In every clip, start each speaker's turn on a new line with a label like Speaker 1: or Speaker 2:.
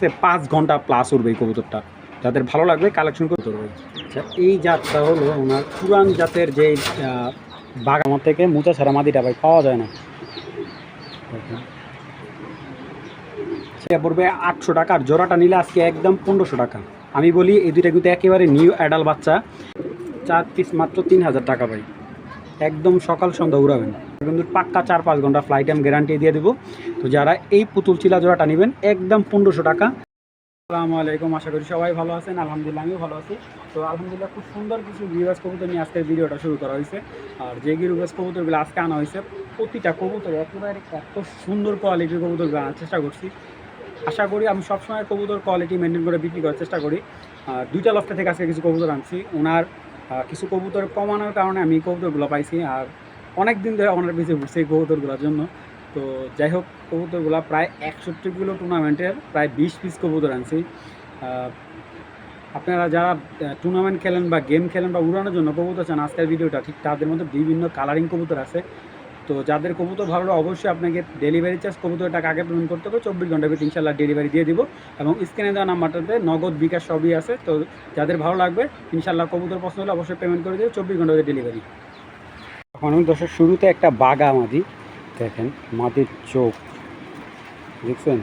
Speaker 1: আছে 5 ঘন্টা প্লাস উঠবে এই কবুতরটা। যাদের ভালো লাগবে কালেকশন করতে পারবে। আচ্ছা, এই জাতটা হলো ওনার পুরান জাতের যে বাগান থেকে মুচা ছাড়া মাদিটা ভাই পাওয়া যায় না। সেটা পড়বে 800 টাকা, আর জোড়াটা নিলে আজকে একদম 1500 টাকা। আমি বলি এই দুইটা কিন্তু একেবারে নিউ অ্যাডাল বাচ্চা, 4 পিস মাত্র 3000 টাকা ভাই। একদম সকাল সন্ধ্যা উড়াবেন, কিন্তু পাক্কা 4-5 ঘন্টা ফ্লাইট টাইম গ্যারান্টি দিয়ে দেবো। তো যারা এই পুতুল চিলা জোড়াটা নেবেন একদম 1500 টাকা। আসসালামু আলাইকুম, আশা করি সবাই ভালো আছেন। আলহামদুলিল্লাহ আমিও ভালো আছি। তো আলহামদুলিল্লাহ খুব সুন্দর কিছু গিরিবাজ কবুতর নিয়ে আজকের ভিডিওটা শুরু করা হয়েছে। আর যে গিরিবাজ কবুতরগুলো আজকে আনা হয়েছে প্রতিটা কবুতর একেবারে এত সুন্দর কোয়ালিটির কবুতরগুলো আনার চেষ্টা করছি। আশা করি আমি সবসময় কবুতর কোয়ালিটি মেনটেন করে বিক্রি করার চেষ্টা করি। দুইটা লফটে থেকে আজকে কিছু কবুতর আনছি। ওনার কিছু কবুতর কমানোর কারণে আমি কবুতরগুলো পাইছি, আর অনেক দিন ধরে ওনার পিছিয়ে ঘুরছি এই কবুতরগুলোর জন্য। তো যাই হোক, কবুতরগুলো প্রায় 61 কিলো টুর্নামেন্টের প্রায় 20 পিস কবুতর আনছি। আপনারা যারা টুর্নামেন্ট খেলেন বা গেম খেলেন বা উড়ানোর জন্য কবুতর চান, আজকের ভিডিওটা ঠিক তাদের মধ্যে বিভিন্ন কালারিং কবুতর আছে। তো যাদের কবুতর ভালো লাগে অবশ্যই আপনাকে ডেলিভারি চার্জ কবুতরের টাকা আগে পেমেন্ট করতে হবে। 24 ঘন্টার ভিতরে ইনশাল্লাহ ডেলিভারি দিয়ে দিব, এবং স্ক্রিনে দেওয়া নাম্বারটাতে নগদ বিকাশ সবই আছে। তো যাদের ভালো লাগবে ইনশাল্লাহ কবুতর পছন্দ হলে অবশ্যই পেমেন্ট করে দেবে, 24 ঘন্টার ডেলিভারি। এখন দর্শক শুরুতে একটা বাঘা মাদি দেখেন, মাদির চোখ দেখছেন,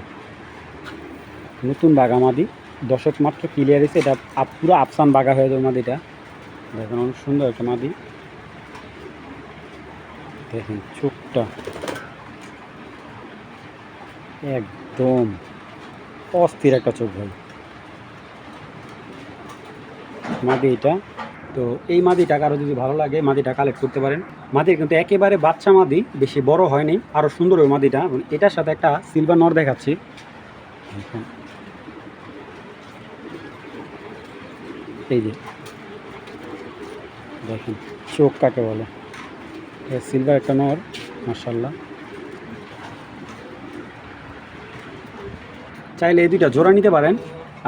Speaker 1: নতুন বাঘা মাদি দর্শক মাত্র ক্লিয়ার হয়েছে। এটা পুরো আফসান বাঘা হয়ে যাবে মাদিটা। দেখেন অনেক সুন্দর একটা মাদি, দেখেন চোখটা একদম অস্থির একটা চোখ ভাই মাদি এটা। তো এই মাদিটা কারো যদি ভালো লাগে মাদিটা কালেক্ট করতে পারেন। মাদির কিন্তু একেবারে বাচ্চা মাদি, বেশি বড় হয়নি, আরও সুন্দর ওই মাদিটা। এটার সাথে একটা সিলভার নর দেখাচ্ছি। এই যে দেখেন চোখ কাকে বলে, সিলভার একটা নর মাশাআল্লাহ। চাইলে এই দুইটা জোড়া নিতে পারেন,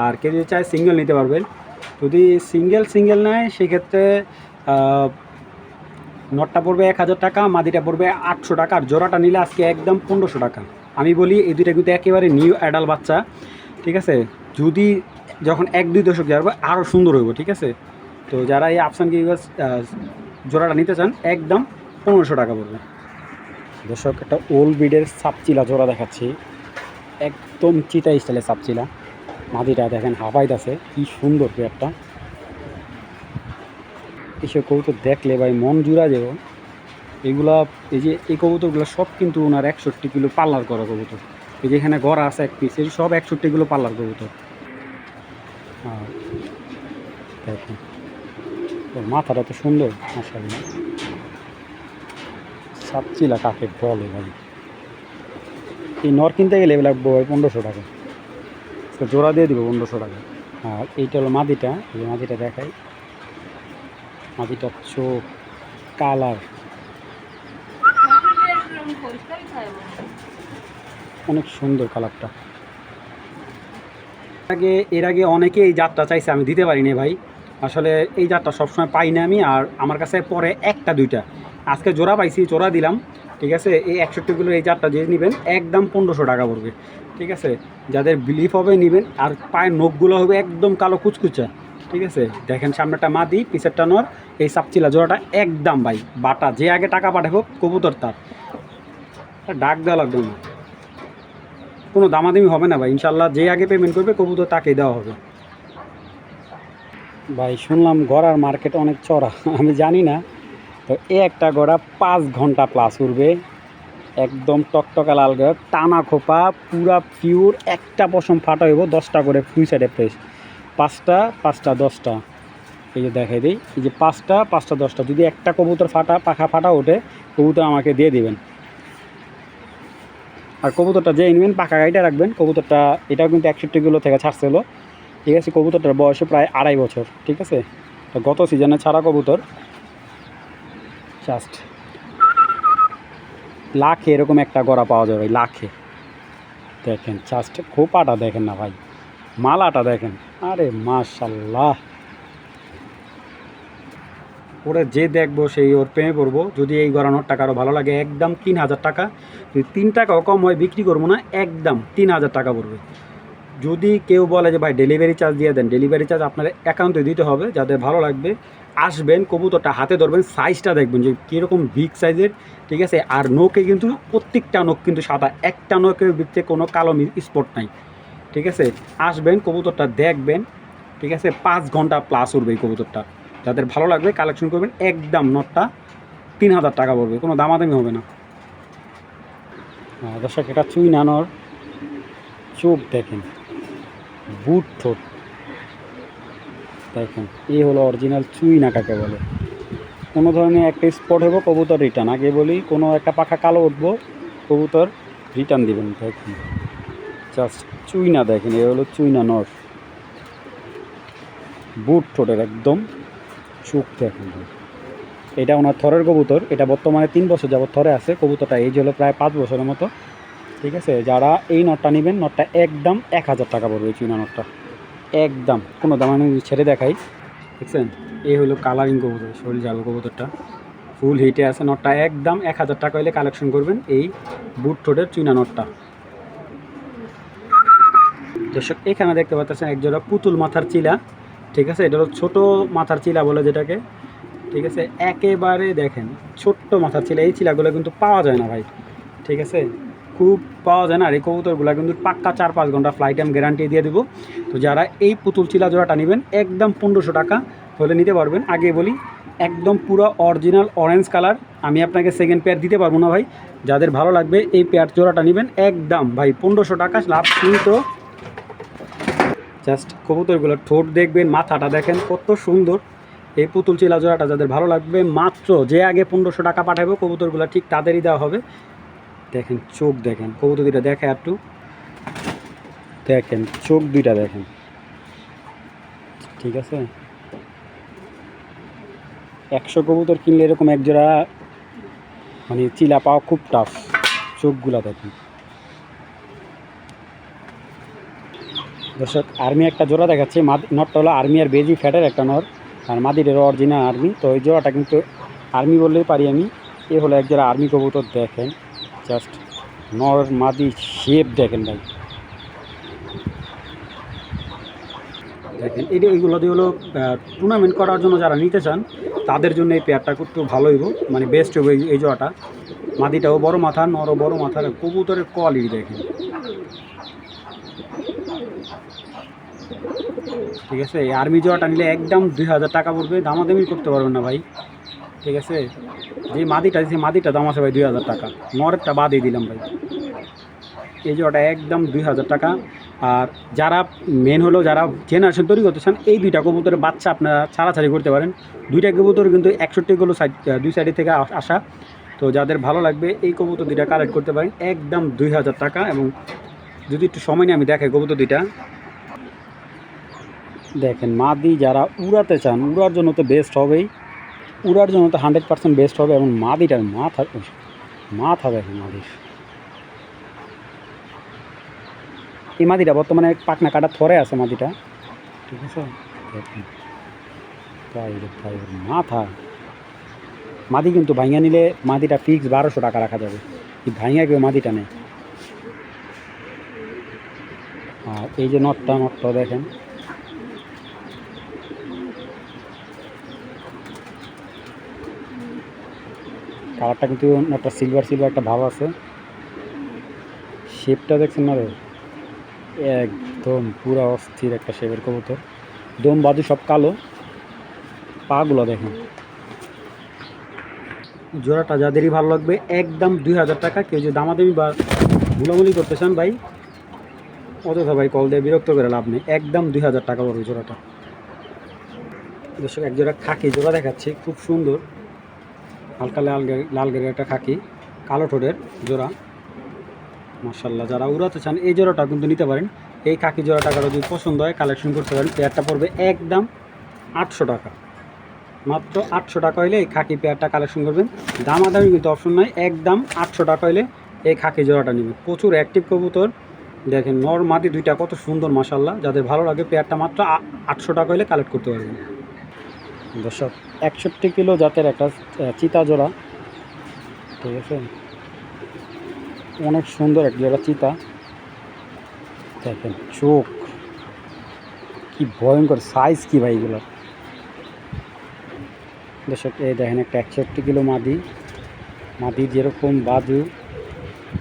Speaker 1: আর কেউ যদি চায় সিঙ্গেল নিতে পারবেন। যদি সিঙ্গেল নেয় সেক্ষেত্রে নটটা পড়বে 1000 টাকা, মাদিটা পড়বে 800 টাকা, আর জোড়াটা নিলে আজকে একদম 1500 টাকা। আমি বলি এই দুইটা কিন্তু একেবারে নিউ অ্যাডাল বাচ্চা, ঠিক আছে। যদি যখন 1-2 দশক যাবে আরও সুন্দর হইব, ঠিক আছে। তো যারা এই আফসান গিরিবাজ জোড়াটা নিতে চান একদম 1500 টাকা পড়বে। দর্শক একটা ওল্ড ব্রিডের সাপচিলা জোড়া দেখাচ্ছি, একদম চিতা স্টাইলের সাপচিলা। মাদিটা দেখেন হাফাইত আছে, কি সুন্দর পেয়ারটা। এসব কবুতর দেখলে ভাই মন জুড়া যাব। এগুলা এই যে এই কবুতরগুলো সব কিন্তু ওনার 61 কিলো পাল্লার করা কবুতর। এই যে এখানে গড়া আছে এক পিস, এই সব 61 কিলো পাল্লার কবুতর। হ্যাঁ দেখেন ওর মাথাটা তো সুন্দর মাশাআল্লাহ। সাপচিলা কাকে বলে ভাই, এই নর কিনতে গেলে এগুলো 1500 টাকা, তো জোড়া দিয়ে দিব 1500 টাকা। আর এইটা হলো মাদিটা, এই মাদিটা দেখাই। মাদিটার চোখ কালার অনেক সুন্দর, কালারটা। এর আগে অনেকে এই জাতটা চাইছে, আমি দিতে পারিনি ভাই। আসলে এই জাতটা সবসময় পাই না আমি, আর আমার কাছে পরে 1-2টা আজকে জোড়া পাইছি, জোড়া দিলাম, ঠিক আছে। এই 61 কিলো এই জাতটা যে নেবেন একদম 1500 টাকা পড়বে, ঠিক আছে। যাদের বিলিফ হবে নেবেন। আর পায়ের নখগুলো হবে একদম কালো কুচকুচা, ঠিক আছে। দেখেন সামনেটা মাদি, পিছেরটা নর। এই সাপচিলা জোড়াটা একদম ভাই বাটা, যে আগে টাকা পাঠাবো কবুতর তার ডাক দেওয়া লাগবে না, কোনো দামাদামি হবে না ভাই। ইনশাল্লাহ যে আগে পেমেন্ট করবে কবুতর তাকেই দেওয়া হবে। ভাই শুনলাম গড়ার মার্কেট অনেক চড়া, আমি জানি না। তো এই একটা গড়া 5 ঘন্টা প্লাস উঠবে, একদম টকটকা লাল গড়া, টানা খোপা, পুরা পিওর। একটা পশম ফাটা হইব 10টা করে ফুল সাইডে প্রেস, 5টা 5টা 10টা। এই যে দেখাই দিই, এই যে 5টা 5টা 10টা। যদি একটা কবুতর পাখা ফাটা ওঠে কবুতর আমাকে দিয়ে দিবেন। আর কবুতরটা যে নেবেন পাকা গাড়িটা রাখবেন। কবুতরটা এটাও কিন্তু 61 কিলো থেকে ছাড়ছিল, ঠিক আছে। কবুতরটার বয়সে প্রায় 2.5 বছর, ঠিক আছে। তো গত সিজনে ছাড়া কবুতর, জাস্ট লাখে এরকম একটা গড়া পাওয়া যাবে ভাই, লাখে। দেখেন জাস্ট খোপাটা দেখেন না ভাই, মালাটা দেখেন, আরে মাশাল্লাহ। ওরা যে দেখবো সেই ওর প্রেমে পড়বো। যদি এই গড়ানোর টাকা আরও ভালো লাগে একদম 3000 টাকা। যদি 3 টাকাও কম হয় বিক্রি করবো না, একদম 3000 টাকা পড়বে। যদি কেউ বলে যে ভাই ডেলিভারি চার্জ দিয়ে দেন, ডেলিভারি চার্জ আপনার অ্যাকাউন্টে দিতে হবে। যাদের ভালো লাগবে আসবেন, কবুতরটা হাতে ধরবেন, সাইজটা দেখবেন যে কীরকম বিগ সাইজের, ঠিক আছে। আর নোকে কিন্তু প্রত্যেকটা নোক কিন্তু সাদা, একটা নোকের ভিতরে কোনো কালো স্পট নাই, ঠিক আছে। আসবেন, কবুতরটা দেখবেন, ঠিক আছে। 5 ঘন্টা প্লাস উঠবে এই কবুতরটা। যাদের ভালো লাগবে কালেকশন করবেন। একদম নটটা 3000 টাকা পড়বে, কোনো দামাদামি হবে না। দর্শক এটা চুই নানোর চোখ দেখেন, বুট ঠোঁট দেখেন, এই হলো অরিজিনাল চুই না কাকে বলে। কোনো ধরনের একটা স্পট হবো কবুতর রিটার্ন, আগে বলি কোনো একটা পাখা কালো উঠবো কবুতর রিটার্ন দিবেন। দেখেন জাস্ট চুই না দেখেন, এ হলো চুই না নর, বুট ঠোঁটের একদম চোখ দেখেন। এটা ওনার থরের কবুতর, এটা বর্তমানে 3 বছর যাবত থরে আছে। কবুতরটা এই হলো প্রায় 5 বছরের মতো, ঠিক আছে। যারা এই নটটা নেবেন, নটটা একদম 1000 টাকা পড়বে এই চুইনা নটটা, একদম কোনো দাম। আমি ছেড়ে দেখাই, দেখছেন এই হলো কালারিং কবুতর, শরীর জাল কবুতরটা ফুল হিটে আছে। নটটা একদম 1000 টাকা হলে কালেকশন করবেন এই বুট ঠোঁটের চুইনা নটটা। দর্শক এখানে দেখতে পাচ্ছেন একজোড়া পুতুল মাথার চিলা, ঠিক আছে। এটা হলো ছোটো মাথার চিলা বলে যেটাকে, ঠিক আছে। একেবারে দেখেন ছোট্ট মাথার চিলা, এই চিলাগুলো কিন্তু পাওয়া যায় না ভাই, ঠিক আছে, খুব পাওয়া যায় না। আর এই কবুতরগুলো কিন্তু পাক্কা 4-5 ঘন্টা ফ্লাইট টাইম গ্যারান্টি দিয়ে দেবো। তো যারা এই পুতুল চিলা জোড়াটা নেবেন একদম 1500 টাকা হলে নিতে পারবেন। আগে বলি একদম পুরো অরিজিনাল অরেঞ্জ কালার, আমি আপনাকে সেকেন্ড পেয়ার দিতে পারবো না ভাই। যাদের ভালো লাগবে এই পেয়ার জোড়াটা নেবেন একদম ভাই 1500 টাকা লাভ। কিন্তু জাস্ট কবুতরগুলো ঠোঁট দেখবেন, মাথাটা দেখেন কত সুন্দর। এই পুতুল চিলা জোড়াটা যাদের ভালো লাগবে মাত্র যে আগে 1500 টাকা পাঠাবো, কবুতরগুলো ঠিক তাদেরই দেওয়া হবে। দেখেন চোখ দেখেন, কবুতর দুইটা দেখে একটু দেখেন, চোখ দুইটা দেখেন, ঠিক আছে। 100 কবুতর কিনলে এরকম এক জোড়া মানে চিলা পাওয়া খুব টাফ। চোখগুলা দেখেন দর্শক। আর্মি একটা জোড়া দেখাচ্ছে, নটটা হলো আর্মি আর বেজি ফ্যাটের একটা নর, আর মাদিরের অরিজিনাল আর্মি। তো এই জোড়াটা কিন্তু আর্মি বললেই পারি আমি। এ হলো এক জোড়া আর্মি কবুতর, দেখেন জাস্ট নর মাদি শেপ দেখেন ভাই, দেখেন। এইগুলো দিয়ে হলো টুর্নামেন্ট করার জন্য যারা নিতে চান তাদের জন্য এই পেয়ারটা একটু ভালো হইব, মানে বেস্ট হবে এই জোড়াটা। মাদিটাও বড় মাথা, নরও বড় মাথার, কবুতরের কোয়ালিটি দেখেন, ঠিক আছে। এই আর্মি জোড়াটা নিলে একদম 2000 টাকা পড়বে, দামাদামি করতে পারবেন না ভাই, ঠিক আছে। যে মাদিটা দিয়েছে মাদিটা দাম আছে ভাই 2000 টাকা, নরেরটা বাদই দিলাম ভাই। এই জোড়াটা একদম 2000 টাকা। আর যারা মেন হলো যারা জেনারেশন তৈরি করতে চান, এই দুইটা কবুতরের বাচ্চা আপনারা ছাড়াছাড়ি করতে পারেন। দুইটা কবুতর কিন্তু 61 কিলো সাইড, দুই সাইডে থেকে আসা। তো যাদের ভালো লাগবে এই কবুতর দুইটা কালেক্ট করতে পারেন একদম 2000 টাকা। এবং যদি একটু সময় নিয়ে আমি দেখাই কবুতর দুইটা দেখেন। মাদি যারা উড়াতে চান, উড়ার জন্য তো বেস্ট হবেই, উড়ার জন্য তো 100% বেস্ট হবে। এবং মাদিটার মাথা দেখেন, মাদির এই মাদিটা বর্তমানে পাকনা কাটা থরে আছে মাদিটা, ঠিক আছে। দেখেন মাথা, মাদি কিন্তু ভাইঙা নিলে মাদিটা ফিক্স 1200 টাকা রাখা যাবে, এই ভাইঙা কেউ মাদিটা নেই। আর এই যে নটটা দেখেন, কালারটা কিন্তু নটটা সিলভার একটা ভাব আছে। শেপটা দেখছেন না রে, একদম পুরা অস্থির একটা শেপের কবুতর, দম বাজু সব কালো, পাগুলো দেখেন। জোড়াটা যাদেরই ভালো লাগবে একদম 2000 টাকা। কেউ যে দামাদামি বা মুলামুলি করতে চান ভাই, অযথা ভাই কল দিয়ে বিরক্ত করে লাভ নেই, একদম 2000 টাকা পড়বে জোড়াটা। দর্শক এক জোড়া খাকি জোড়া দেখাচ্ছি, খুব সুন্দর, হালকা লাল গেরের একটা খাকি, কালো ঠোঁটের জোড়া, মাশাআল্লাহ। যারা উড়াতে চান এই জোড়াটা কিন্তু নিতে পারেন। এই খাকি জোড়া টাকাটা যদি পছন্দ হয় কালেকশন করতে পারেন। পেয়ারটা পড়বে একদম 800 টাকা, মাত্র 800 টাকা হলে এই খাকি পেয়ারটা কালেকশন করবেন। দামাদামি কিন্তু অপশন নয়, একদম 800 টাকা হলে এই খাকি জোড়াটা নেবেন। প্রচুর অ্যাক্টিভ কবুতর দেখেন, নর মাদি দুইটা কত সুন্দর মাশাআল্লাহ। যাদের ভালো লাগে পেয়ারটা মাত্র 800 টাকা হলে কালেক্ট করতে পারবেন। দর্শক 61 কিলো জাতের একটা চিতা জোড়া, ঠিক আছে, অনেক সুন্দর এক জোড়া চিতা। দেখেন চোখ কি ভয়ঙ্কর সাইজ কি ভাই এগুলো। দর্শক এই দেখেন একটা 61 কিলো মাদি, মাদি যেরকম বাজু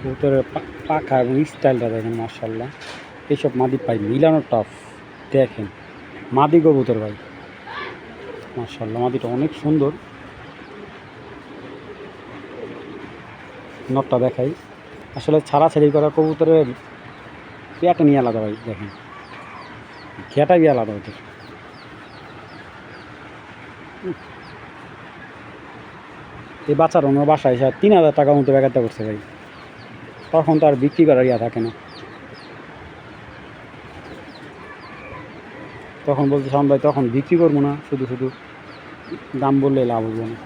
Speaker 1: কবুতরের পাখা এবং স্টাইলটা দেখেন মাশাআল্লাহ। এইসব মাদি পাই মিলানো টাফ। দেখেন মাদি কবুতর ভাই মাশাআল্লাহ, মাদিটা অনেক সুন্দর। নটটা দেখাই, আসলে ছাড়াছাড়ি করা কবুতরের পেয়াটা নিয়ে আলাদা ভাই। দেখেন ঘেটাই আলাদা ওদের। এই বাচ্চার অন্য বাসায় 3000 টাকা মতো বেকারটা করছে ভাই, তখন তো আর বিক্রি করার ইয়া থাকে না। তখন বলতে শাম ভাই তখন বিক্রি করবো না, শুধু শুধু দাম বললে লাভ হবে না।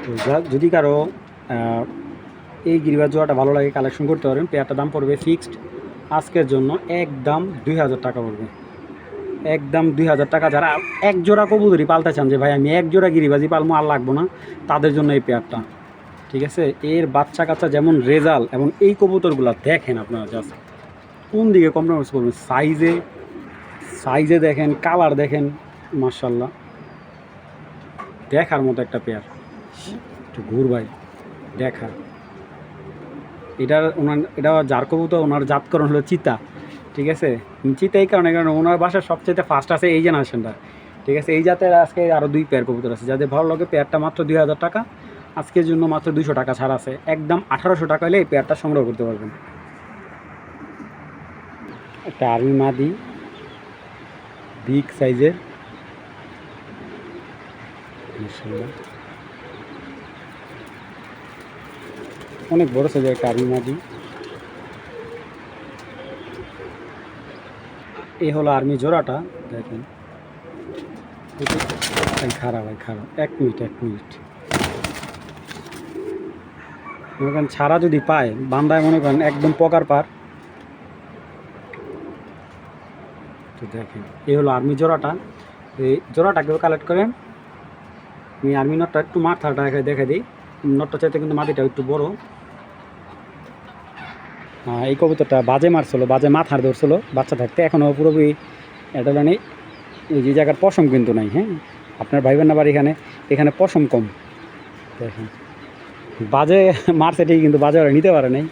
Speaker 1: তো যদি কারো এই গিরিবাজ জোড়াটা ভালো লাগে কালেকশন করতে পারেন। পেয়ারটার দাম পড়বে ফিক্সড আজকের জন্য একদম 2000 টাকা পড়বে, একদম 2000 টাকা। যারা এক জোড়া কবুতরই পালতে চান যে ভাই আমি এক জোড়া গিরিবাজি পালবো আর লাগবো না, তাদের জন্য এই পেয়ারটা ঠিক আছে। এর বাচ্চা কাচ্চা যেমন রেজাল্ট এবং এই কবুতরগুলো দেখেন আপনারা জাস্ট কোন দিকে কম্প্রোমাইজ করবেন। সাইজে দেখেন, কালার দেখেন মাশাআল্লাহ, দেখার মতো একটা পেয়ার। একটু ঘুর ভাই দেখা, এটা যার কবুতর ওনার জাতকরণ হলো চিতা ঠিক আছে। চিতা এই কারণে কারণ ওনার বাসার সবচেয়ে ফার্স্ট আছে এই জেনারেশনটা ঠিক আছে। এই জাতের আজকে আরও 2 পেয়ার কবুতর আছে, যাদের ভালো লাগে। পেয়ারটা মাত্র 2000 টাকা, আজকের জন্য মাত্র 200 টাকা ছাড় আছে, একদম 1800 টাকা হলে এই পেয়ারটা সংগ্রহ করতে পারবেন। একটা আর্মি মাদি বিগ সাইজের অনেক বড় সাইজের একটা আর্মি মাদি। এই হলো আর্মি জোড়াটা দেখেন। খারাপ ভাই খারাপ, 1 মিনিট মনে করেন ছাড়া যদি পায় বান্দায় মনে করেন একদম পকার পার। তো দেখেন এই হলো আর্মি জোড়াটা, এই জোড়াটাকেও কালেক্ট করেন। আমি আর্মি নটটা একটু মাথাটা দেখে দিই, নটটা চাইতে কিন্তু মাটিটা একটু বড়। এই কবুতরটা বাজে মারছিল, বাজে মাথার ধরছিল বাচ্চা থাকতে, এখনও পুরোপুরি এটা নেই। এই যে জায়গার পশম কিন্তু নাই। হ্যাঁ আপনার ভাইবেন না বাড়ি এখানে পশম কম। দেখেন বাজে মারছে ঠিক, কিন্তু বাজে ওরা নিতে পারে নাই।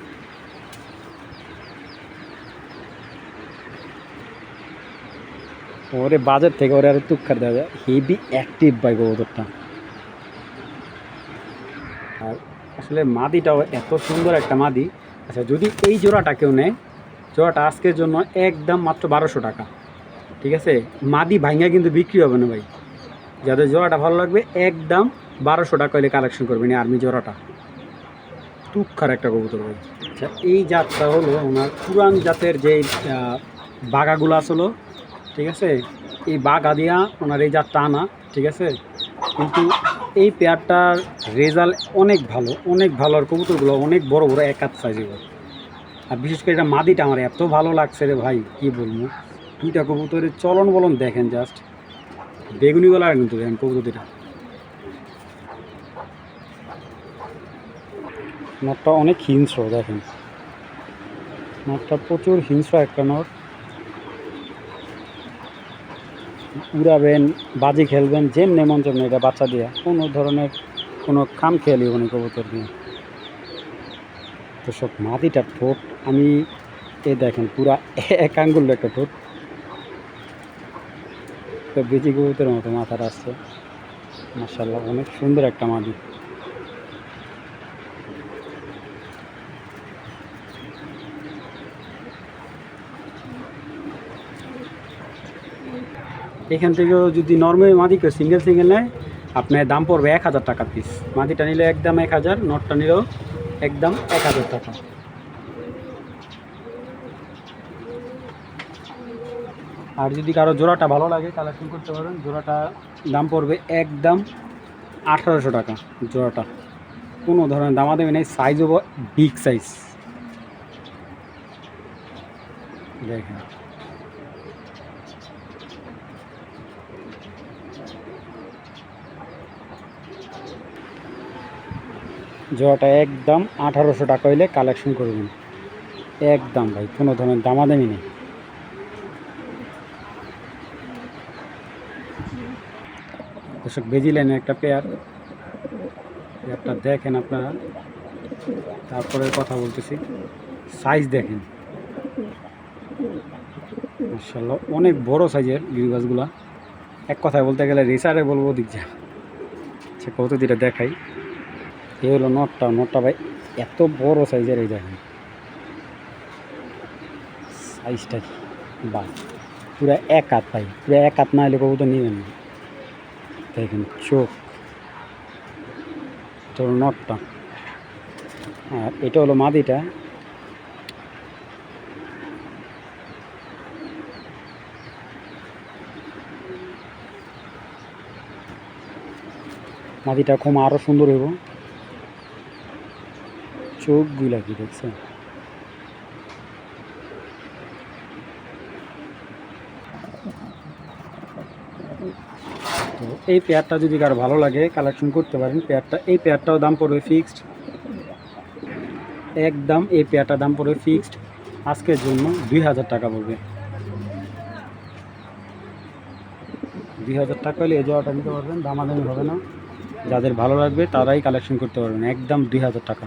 Speaker 1: ওরে বাজার থেকে ওরা আর তুক্ষার দেওয়া যায়। হেভি অ্যাক্টিভ ভাই কবুতরটা। আর আসলে মাদিটাও এত সুন্দর একটা মাদি। আচ্ছা যদি এই জোড়াটা কেউ নেয়, জোড়াটা আজকের জন্য একদম মাত্র 1200 টাকা ঠিক আছে। মাদি ভাঙ্গা কিন্তু বিক্রি হবে না ভাই, যাদের জোড়াটা ভালো লাগবে একদম 1200 টাকা হলে কালেকশন করবেন এই আর্মি জোড়াটা। তুক্ষার একটা কবুতর ভাই। আচ্ছা এই জাতটা হলো ওনার পুরান জাতের যে বাঘাগুলো আসলো ঠিক আছে, এই বাঘা দিয়া ওনার এই জাতটা আনা ঠিক আছে। কিন্তু এই পেয়ারটার রেজাল্ট অনেক ভালো, আর কবুতরগুলো অনেক বড় বড় এক হাত সাইজের। আর বিশেষ করে এটা মাদিটা আমার এত ভালো লাগছে রে ভাই, কি বলবো। 2টা কবুতরের চলন বলন দেখেন জাস্ট, বেগুনি গলার কিন্তু দেখেন কবুতর দুটা। নটটা অনেক হিংস্র দেখেন, নটটা প্রচুর হিংস্র একটা নট। উড়াবেন, বাজি খেলবেন, যেমনি মন যেমনি এটা বাচ্চা দিয়ে কোনো ধরনের কোনো খাম খেয়ালি মানে কবুতর দিয়ে। তো সব মাদিটার ঠোঁট আমি দেখেন পুরা 1 আঙ্গুল একটা ঠোঁট, তো বেজি কবুতরের মতো মাথাটা আসছে মাশাআল্লাহ, অনেক সুন্দর একটা মাদি। এখান থেকেও যদি নর্মাল মাদি কেউ সিঙ্গেল নেয় আপনার দাম পড়বে 1000 টাকা পিস। মাদিটা নিলে একদম 1000, নটটা নিলেও একদম 1000 টাকা। আর যদি কারো জোড়াটা ভালো লাগে কালেকশন করতে পারেন, জোড়াটা দাম পড়বে একদম 1800 টাকা জোড়াটা, কোনো ধরনের দামাদামি নেই। সাইজও বিগ সাইজ দেখেন। জোড়াটা একদম 1800 টাকা হইলে কালেকশন করবেন। একদম ভাই, কোনো ধরনের দামাদামি নেই। দর্শক বেজিলেনের একটা পেয়ারটা দেখেন আপনারা, তারপরে কথা বলতেছি। সাইজ দেখেন মাশাআল্লাহ, অনেক বড় সাইজের গিরিবাসগুলা। এক কথায় বলতে গেলে রেসারে বলবো দিক যা। আচ্ছা কৌতুকটা দেখাই। এই হলো নটটা ভাই এত বড় সাইজের, এই দেখেন সাইজটা বা পুরো এক হাত ভাই, পুরো এক হাত না হলে কবুতর নেবেন না। দেখেন চোখ, এটা হলো নটটা, আর এটা হলো মাদিটা। মাদিটা খুব আরও সুন্দর হইব, চোখগুলা কি দেখছেন। তো এই পেয়ারটা যদি কারো ভালো লাগে কালেকশন করতে পারেন। এই পেয়ারটাও দাম পড়বে ফিক্সড, একদম এই পেয়ারটার দাম পড়বে ফিক্সড আজকের জন্য 2000 টাকা পড়বে। 2000 টাকা হলে এই জোড়াটা নিতে পারবেন, দামাদামি হবে না। যাদের ভালো লাগবে তারাই কালেকশন করতে পারবেন, একদম 2000 টাকা।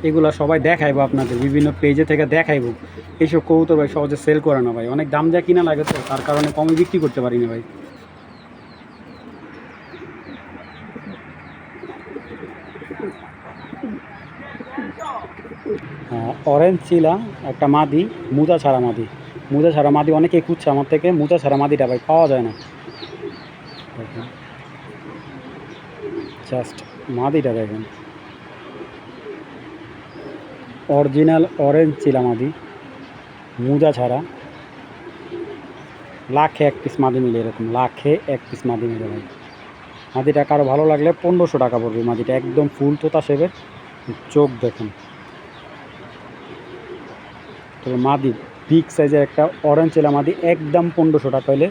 Speaker 1: এগুলো সবাই দেখাইবো আপনাদের, বিভিন্ন পেজে থেকে দেখাইবো। এইসব কবুতর ভাই সহজে সেল করে না ভাই, অনেক দাম দিয়ে কিনা লাগে তো, তার কারণে কমে বিক্রি করতে পারি না ভাই। অরেঞ্জ চিলা একটা মাদি, মুজা ছাড়া মাদি অনেকেই খুঁজছে আমার থেকে। মুজা ছাড়া মাদিটা ভাই পাওয়া যায় না। জাস্ট মাদিটা দেখেন, অরিজিনাল অরেঞ্জ চিলা মাদি, মুজা ছাড়া। লাখে এক পিস মাদি মিলে, এরকম লাখে এক পিস মাদি মিলে ভাই। মাদিটা কারো ভালো লাগলে 1500 টাকা পড়বে। মাদিটা একদম ফুল তোতা শেপের, চোখ দেখুন। তো মাদি বিগ সাইজের একটা অরেঞ্জ চিলা মাদি, একদম 1500 টাকা হলে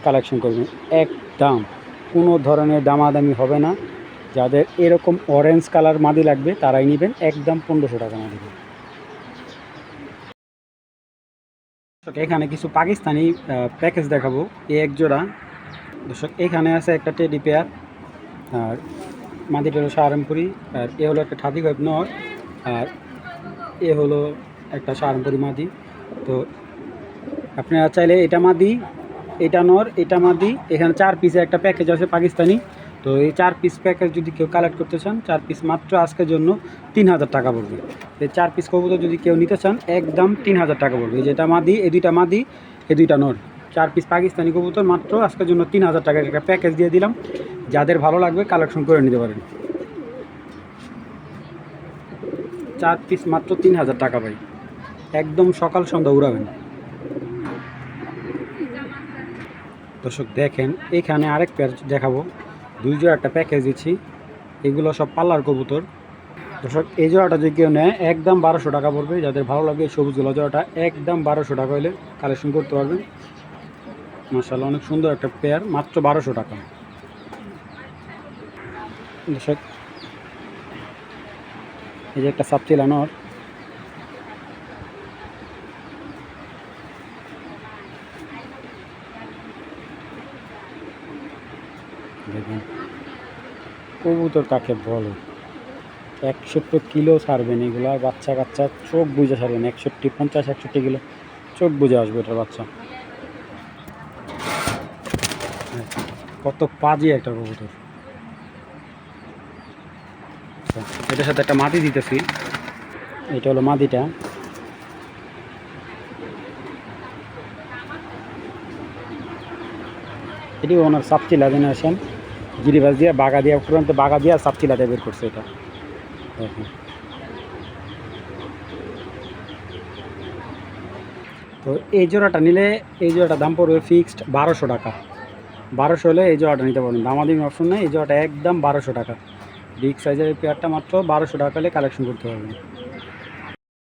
Speaker 1: কালেকশন করবেন, একদম কোনো ধরনের দামাদামি হবে না। যাদের এরকম অরেঞ্জ কালার মাদি লাগবে তারাই নেবেন, একদম 1500 টাকা মাদি। এখানে কিছু পাকিস্তানি প্যাকেজ দেখাবো, এক জোড়া। দর্শক এখানে আছে একটা টেডি পেয়ার, আর মাদিটা হলো সাহারানপুরি, আর এ হলো একটা ঠাদি গয়েব নর, আর এ হলো একটা সাহারানপুরি মাদি। তো আপনারা চাইলে এটা মাদি, এটা নর, এটা মাদি, এখানে 4 পিসের একটা প্যাকেজ আছে পাকিস্তানি। তো এই 4 পিস প্যাকেজ যদি কেউ কালেক্ট করতে চান, 4 পিস মাত্র আজকের জন্য 3000 টাকা পড়বে। এই 4 পিস কবুতর যদি কেউ নিতে চান একদম 3000 টাকা পড়বে। এই যেটা মাদি, এই দুইটা মাদি, এই দুইটা নর, 4 পিস পাকিস্তানি কবুতর মাত্র আজকের জন্য 3000 টাকার একটা প্যাকেজ দিয়ে দিলাম। যাদের ভালো লাগবে কালেকশন করে নিতে পারেন। 4 পিস মাত্র 3000 টাকা ভাই, একদম সকাল সন্ধ্যা উড়াবেন। দর্শক দেখেন এখানে আরেক পেয়ার দেখাবো, 2 জোড়া একটা প্যাকেজ দিচ্ছি। এগুলো সব পাল্লার কবুতর। দর্শক এই জোড়াটা যদি কেউ নেয় একদম 1200 টাকা পড়বে। যাদের ভালো লাগে এই সবুজ গোলা জোড়াটা একদম 1200 টাকা হলে কালেকশন করতে পারবেন। মাশাআল্লাহ অনেক সুন্দর একটা পেয়ার, মাত্র 1200 টাকা। দর্শক এই যে একটা সাপচিলা নর, দেখুন কবুতর কাকে বলে, 61 কিলো ছাড়বেন এগুলা, বাচ্চা কাচ্চা চোখ বুঝে ছাড়বেন। 50-61 কিলো চোখ বুঝে আসবে এটার বাচ্চা। কত পাজি একটা কবুতর। এটার সাথে একটা মাদি দিতেছি, এটা হলো মাদিটা। এটি ওনার সাপচিলা জেনারেশন, গিরিবাস দিয়ে বাগা দিয়ে পুরান্ত বাগা দিয়ে সাপচিলাটা বের করছে এটা। দেখুন তো এই জোড়াটা নিলে এই জোড়াটা দাম পড়বে ফিক্সড 1200 টাকা। 1200 হলে এই জোড়াটা নিতে পারবেন, দামাদামি অপশন নেই। এই জোড়াটা একদম 1200 টাকা। বিগ সাইজের এই পেয়ারটা মাত্র 1200 টাকা হলে কালেকশন করতে পারবেন।